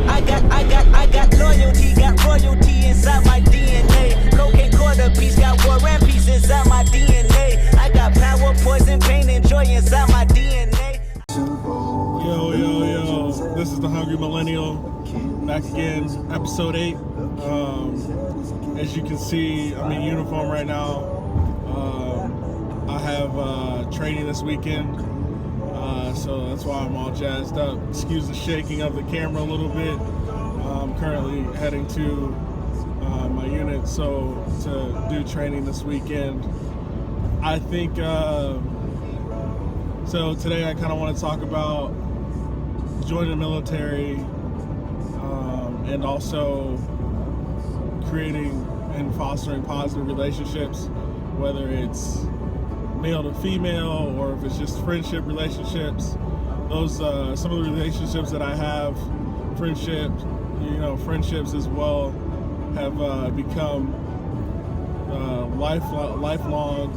I got loyalty, got royalty inside my DNA. Cocaine quarter piece, got war and peace inside my DNA. I got power, poison, pain, and joy inside my DNA. Yo, this is the Hungry Millennial, back again, episode 8. As you can see, I'm in uniform right now. I have training this weekend, so that's why I'm all jazzed up. Excuse the shaking of the camera a little bit. I'm currently heading to my unit to do training this weekend. I think, so today I kind of want to talk about joining the military and also creating and fostering positive relationships, whether it's male to female or if it's just friendship relationships. Those some of the relationships that I have, friendships as well, have become lifelong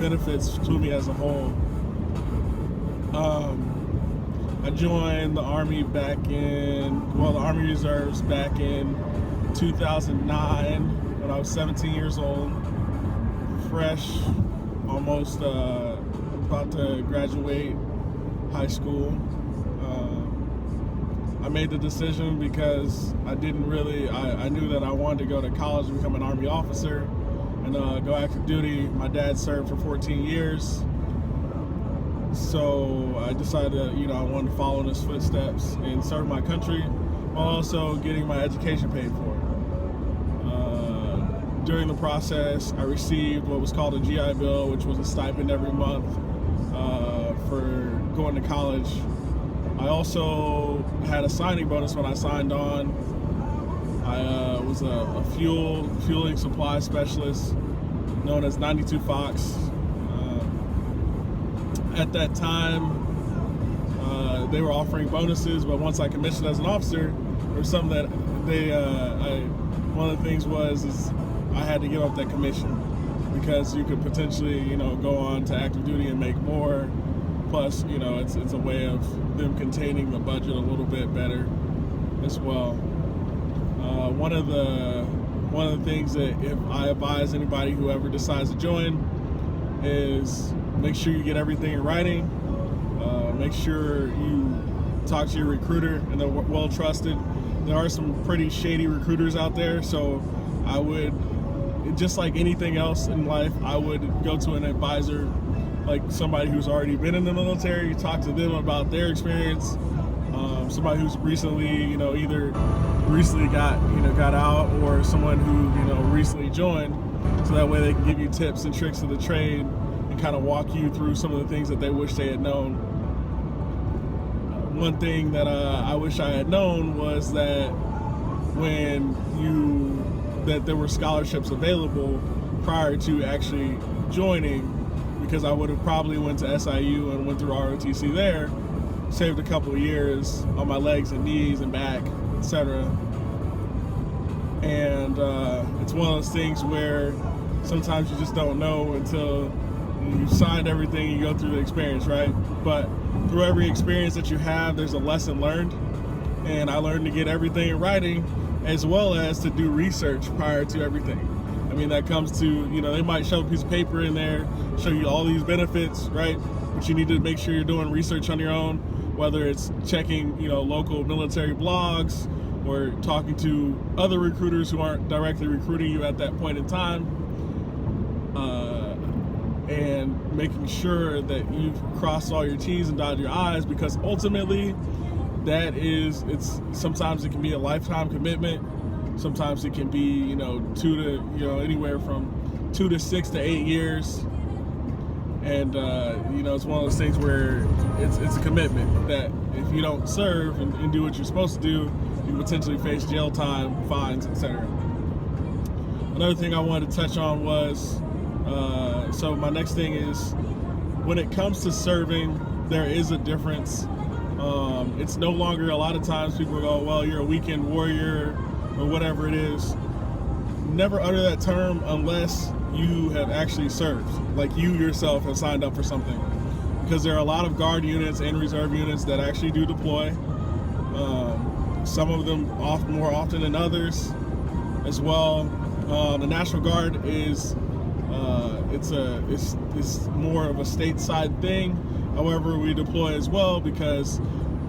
benefits to me as a whole. I joined the Army the Army Reserves back in 2009 when I was 17 years old, fresh, almost about to graduate high school. I made the decision because I knew that I wanted to go to college and become an Army officer and go active duty. My dad served for 14 years. So I decided I wanted to follow in his footsteps and serve my country while also getting my education paid for. During the process, I received what was called a GI Bill, which was a stipend every month for going to college. I also had a signing bonus when I signed on. I was a fueling supply specialist known as 92 Fox. At that time, they were offering bonuses, but once I commissioned as an officer, there was something that one of the things is I had to give up that commission because you could potentially, go on to active duty and make more. Plus, it's a way of them containing the budget a little bit better as well. One of the things that if I advise anybody who ever decides to join is make sure you get everything in writing. Make sure you talk to your recruiter and they're well trusted. There are some pretty shady recruiters out there, so I would, just like anything else in life, I would go to an advisor, like somebody who's already been in the military, talk to them about their experience. Somebody who's recently, either recently got out, or someone who, recently joined, so that way they can give you tips and tricks of the trade and kind of walk you through some of the things that they wish they had known. One thing that I wish I had known was that that there were scholarships available prior to actually joining, because I would have probably went to SIU and went through ROTC there, saved a couple of years on my legs and knees and back, etc. And it's one of those things where sometimes you just don't know until you signed everything and you go through the experience, right? But through every experience that you have, there's a lesson learned. And I learned to get everything in writing, as well as to do research prior to everything. I mean, that comes to, they might shove a piece of paper in there, show you all these benefits, right? But you need to make sure you're doing research on your own, whether it's checking, local military blogs or talking to other recruiters who aren't directly recruiting you at that point in time. And making sure that you've crossed all your T's and dotted your I's, because ultimately sometimes it can be a lifetime commitment. Sometimes it can be, anywhere from 2 to 6 to 8 years. And, it's one of those things where it's a commitment that if you don't serve and do what you're supposed to do, you potentially face jail time, fines, etc. Another thing I wanted to touch on was, so my next thing is, when it comes to serving, there is a difference. It's no longer, a lot of times people go, well, you're a weekend warrior or whatever it is. Never utter that term unless you have actually served, like you yourself have signed up for something. Because there are a lot of guard units and reserve units that actually do deploy. some of them more often than others as well. The National Guard is it's more of a stateside thing. However, we deploy as well because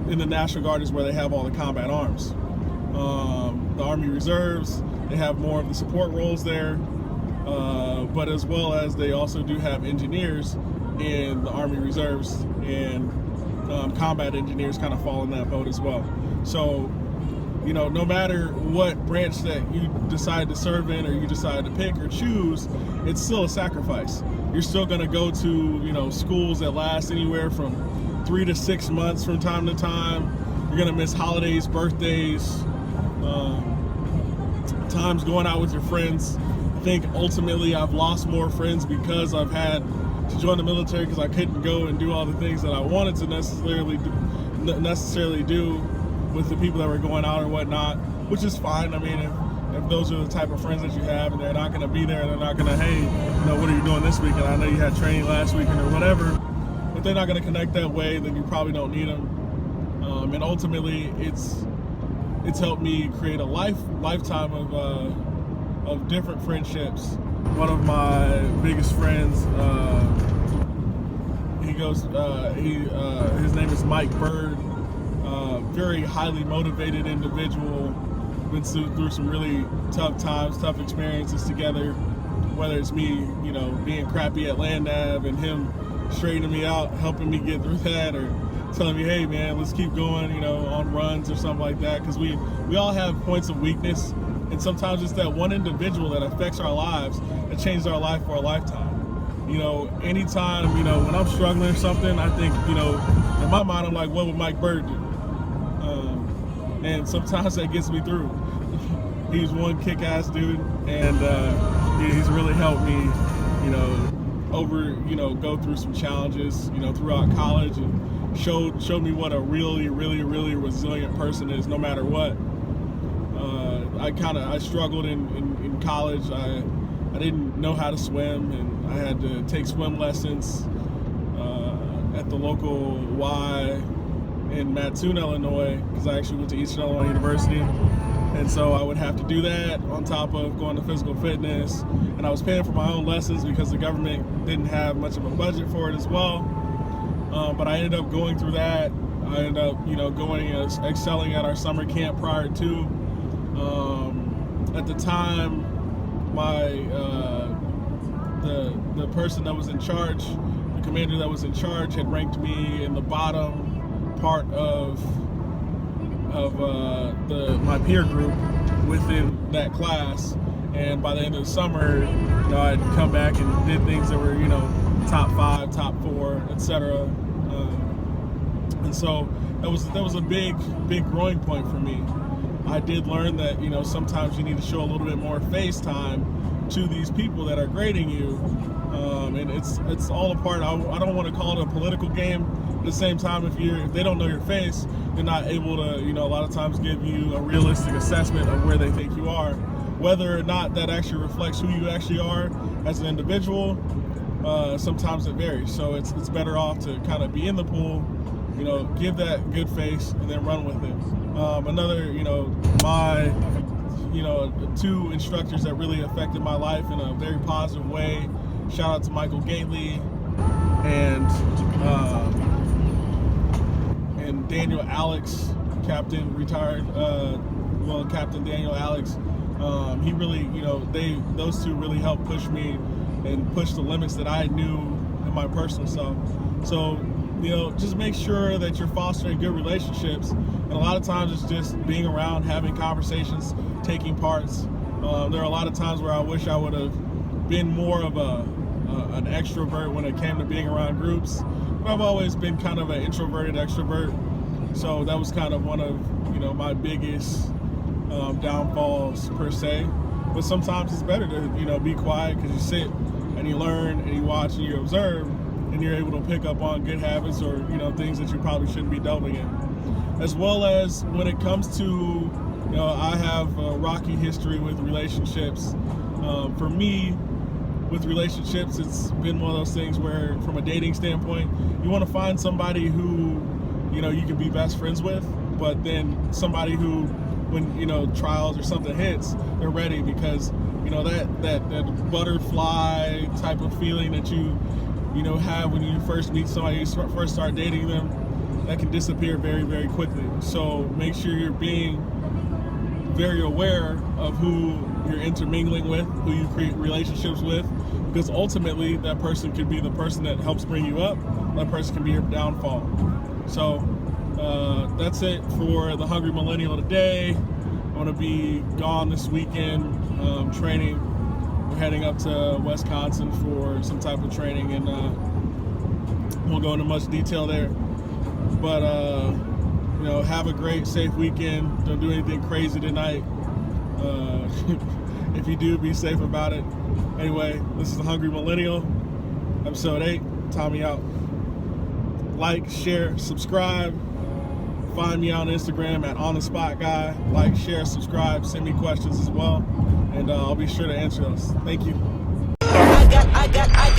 in the National Guard is where they have all the combat arms. The Army Reserves, they have more of the support roles there, but as well as they also do have engineers in the Army Reserves, and combat engineers kind of fall in that boat as well. So, you know, no matter what branch that you decide to serve in or you decide to pick or choose, it's still a sacrifice. You're still going to go to, you know, schools that last anywhere from 3 to 6 months from time to time. You're going to miss holidays, birthdays, times going out with your friends. I think ultimately I've lost more friends because I've had to join the military because I couldn't go and do all the things that I wanted to necessarily do with the people that were going out or whatnot, which is fine. I mean, if those are the type of friends that you have and they're not going to be there, they're not going to, hey, you know, what are you doing this weekend? I know you had training last weekend or whatever. If they're not going to connect that way, then you probably don't need them. And ultimately, it's helped me create a lifetime of different friendships. One of my biggest friends, his name is Mike Bird. Very highly motivated individual. Been through some really tough times, tough experiences together. Whether it's me, you know, being crappy at land nav and him straightening me out, helping me get through that, or telling me, hey man, let's keep going, you know, on runs or something like that. Because we all have points of weakness, and sometimes it's that one individual that affects our lives that changes our life for a lifetime. You know, anytime, you know, when I'm struggling or something, I think, you know, in my mind, I'm like, what would Mike Bird do? And sometimes that gets me through. He's one kick-ass dude, and he's really helped me, you know, go through some challenges, you know, throughout college, and showed me what a really, really, really resilient person is, no matter what. I struggled in college. I didn't know how to swim, and I had to take swim lessons at the local Y in Mattoon, Illinois, because I actually went to Eastern Illinois University. And so I would have to do that on top of going to physical fitness. And I was paying for my own lessons because the government didn't have much of a budget for it as well. But I ended up going through that. I ended up, you know, going and excelling at our summer camp prior to. At the time, the person that was in charge, the commander that was in charge, had ranked me in the bottom part of my peer group within that class. And by the end of the summer, you know, I'd come back and did things that were, you know, top 5, top 4, etc. And so that was a big growing point for me. I did learn that, you know, sometimes you need to show a little bit more face time to these people that are grading you. And it's all a part. I don't want to call it a political game. At the same time, if they don't know your face, they're not able to, you know, a lot of times give you a realistic assessment of where they think you are. Whether or not that actually reflects who you actually are as an individual, sometimes it varies. So it's better off to kind of be in the pool, you know, give that good face and then run with it. Another, you know, my, you know, 2 instructors that really affected my life in a very positive way. Shout out to Michael Gately and Daniel Alex, Captain Daniel Alex. He really, you know, those 2 really helped push me and push the limits that I knew in my personal self. So, you know, just make sure that you're fostering good relationships. And a lot of times it's just being around, having conversations, taking parts. There are a lot of times where I wish I would have been more of an extrovert when it came to being around groups. But I've always been kind of an introverted extrovert. So that was kind of one of, you know, my biggest downfalls per se. But sometimes it's better to, you know, be quiet, because you sit and you learn and you watch and you observe, and you're able to pick up on good habits or, you know, things that you probably shouldn't be delving in. As well as when it comes to, you know, I have a rocky history with relationships. For me, with relationships, it's been one of those things where, from a dating standpoint, you want to find somebody who, you know, you can be best friends with. but then somebody who, when, you know, trials or something hits, they're ready, because, you know, that butterfly type of feeling that you know, have when you first meet somebody, you first start dating them, that can disappear very, very quickly. So make sure you're being very aware of who you're intermingling with, who you create relationships with, because ultimately that person could be the person that helps bring you up, that person can be your downfall. So that's it for the Hungry Millennial today. I'm going to be gone this weekend training. We're heading up to Wisconsin for some type of training, and won't go into much detail there. But you know, have a great, safe weekend. Don't do anything crazy tonight. If you do, be safe about it. Anyway, this is the Hungry Millennial, episode 8. Tommy out. Like, share, subscribe. Find me on Instagram at OnTheSpotGuy. Like, share, subscribe. Send me questions as well, and I'll be sure to answer those. Thank you. I got